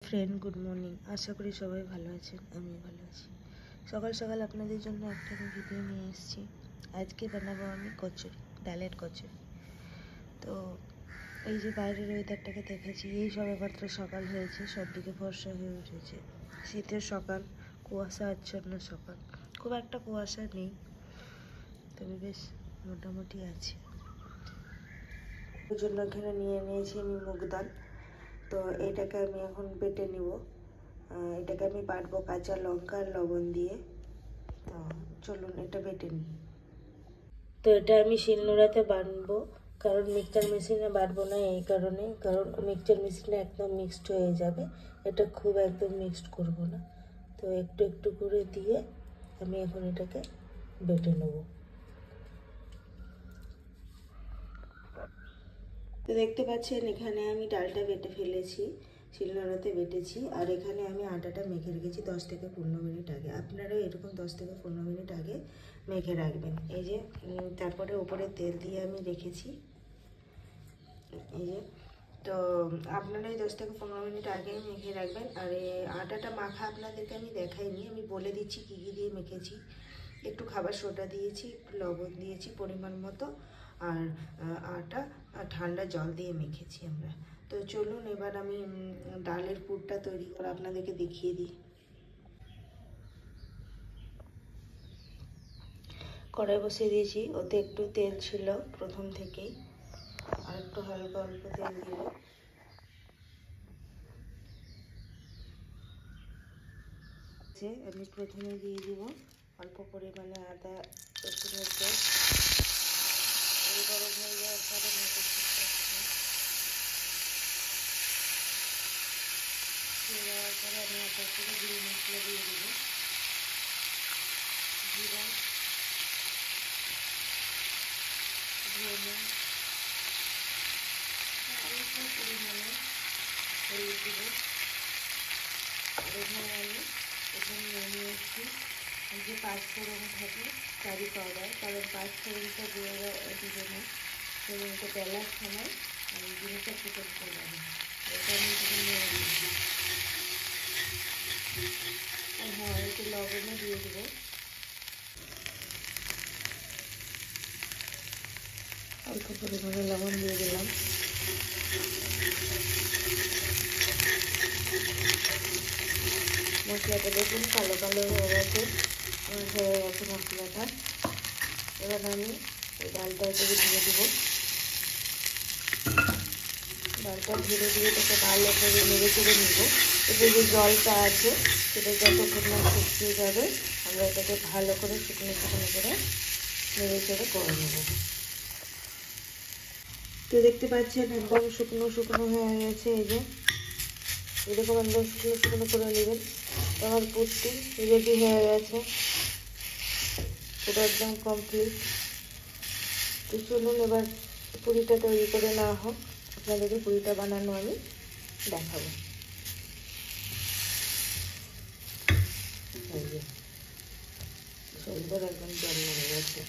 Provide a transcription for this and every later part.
Friend, good morning. আশা করি সবাই ভালো আছেন, আমি ভালো আছি। সকাল সকাল আপনাদের জন্য একটা ভিডিও নিয়ে এসেছি। আজকে বানাবো আমি কচুরি, ডালের কচুরি। তো এই যে বাইরের ওয়েদারটাকে দেখেছি, এই সবেমাত্র সকাল হয়েছে, সব দিকে ফর্সা হয়ে উঠেছে। শীতের সকাল, কুয়াশা আচ্ছন্ন সকাল, খুব একটা কুয়াশা নেই, তবে বেশ মোটামুটি আছে। ওই জন্য এখানে নিয়ে নিয়েছি আমি মুগ ডাল। তো এটাকে আমি এখন বেটে নিব। এটাকে আমি বাটবো কাঁচা লঙ্কা আর লবণ দিয়ে। তো চলুন এটা বেটে নিই। তো এটা আমি শিলনোড়াতে বাটবো, কারণ মিক্সচার মেশিনে বাটবো না এই কারণে, কারণ মিক্সচার মেশিনে একদম মিক্সড হয়ে যাবে, এটা খুব একদম মিক্সড করব না। তো একটু একটু করে দিয়ে আমি এখন এটাকে বেটে নেব। তো দেখতে পাচ্ছেন এখানে আমি ডালটা বেটে ফেলেছি, শিলনোড়াতে বেটেছি, আর এখানে আমি আটাটা মেখে রেখেছি 10 থেকে 15 মিনিট আগে। আপনারাও এরকম 10 থেকে 15 মিনিট আগে মেখে রাখবেন। এই যে তারপরে উপরে তেল দিয়ে আমি রেখেছি, এই যে। তো আপনারা এই 10 থেকে 15 মিনিট আগে মেখে রাখবেন। আর এই আটাটা মাখা আপনাদেরকে আমি দেখাইনি, আমি বলে দিচ্ছি কী কী দিয়ে মেখেছি। একটু খাবার সোডা দিয়েছি, একটু লবণ দিয়েছি পরিমাণ মতো, আর আটা ঠান্ডা জল দিয়ে মেখেছি আমরা। তো চলুন এবার আমি ডালের পুরটা তৈরি করে আপনাদেরকে দেখিয়ে দিই। কড়াই বসিয়ে দিয়েছি, ওতে একটু তেল ছিল প্রথম থেকেই, আর একটু হালকা অল্প তেল দিব। আমি প্রথমে দিয়ে দিব অল্প পরিমাণে আদা রসুনের পেস্ট। গরম হয়ে যাওয়ার পরে দেওয়ার পরে আমি আপনার থেকে জিরে মশলা দিয়ে দেব। জিরা, ধনে, অল্প পরিমাণে হলুদ দেব। আর এখানে আমি নিয়ে এসেছি যে 5 ফোড়ন থাকে কারি পাউডার, কারণ 5 ফোড়নটা দিয়ে দিবে না, এবং এটা বেলার সময় আমি জিনিসটা ফুটে করবো না। এটা আমি নিয়ে দিচ্ছি। আর হ্যাঁ, একটু লবণও দিয়ে দেবো। অল্প পরিমাণে লবণ দিয়ে দিলাম। মশলাটা দেখুন কালো কালো হয়ে গেছে মশলাটা। এবার আমি এই ডালটা এটাকে ধুয়ে দেবো। ডালটা ধীরে ধীরে এটাকে ভালো করে নেড়ে চেড়ে নেব। এতে যে জলটা আছে সেটা যতক্ষণ না শুকিয়ে যাবে, আমরা এটাকে ভালো করে শুকনো শুকনো করে নেড়ে চেড়ে করে নেব। তো দেখতে পাচ্ছেন একদম শুকনো শুকনো হয়ে গেছে। এই যে এরকম একদম শুকনো শুকনো করে নেবেন। আমার পুরটি রেডি হয়ে গেছে, পুরো একদম কমপ্লিট। তো চলুন এবার পুরিটা তৈরি করে নেওয়া হোক, আপনাদেরকে পুরিটা বানানো আমি দেখাবো। এই যে সুন্দর একদম জল হয়ে গেছে।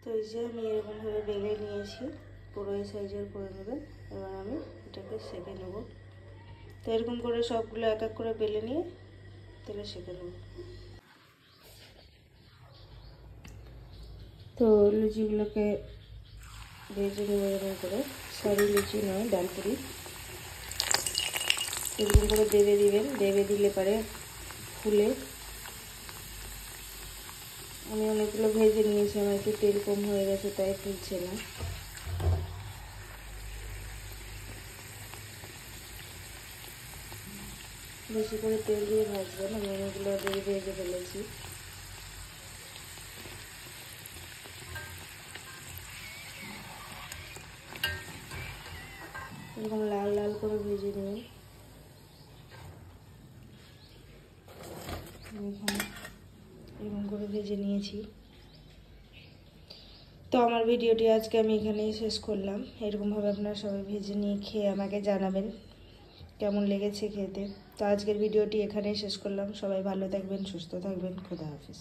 তো এই যে আমি এরকমভাবে বেলে নিয়েছি, পুরো এই সাইজের করে নেবেন। এবার আমি এটাকে সেঁকে নেব। তো এরকম করে সবগুলো এক এক করে বেলে নিয়ে তেলে সেঁকে নেব। তো লুচিগুলোকে ভেজে নেব এরকম করে, সরি লুচি নয়, ডালপুরি। এরকম করে দেবে দিবেন, দেবে দিলে পরে ফুলে। আমি অনেকগুলো ভেজে নিয়েছি, আমার একটু তেল কম হয়ে গেছে তাই ফুলছে না। বেশি করে তেল দিয়ে ভাজবেন, আমি অনেকগুলো ভেজে ফেলেছি। এরকম লাল লাল করে ভেজে নিন। এরকম করে ভেজে নিয়েছি। তো আমার ভিডিওটি আজকে আমি এখানেই শেষ করলাম। এরকমভাবে আপনারা সবাই ভেজে নিয়ে খেয়ে আমাকে জানাবেন কেমন লেগেছে খেতে। তো আজকের ভিডিওটি এখানেই শেষ করলাম। সবাই ভালো থাকবেন, সুস্থ থাকবেন। খোদা হাফেজ।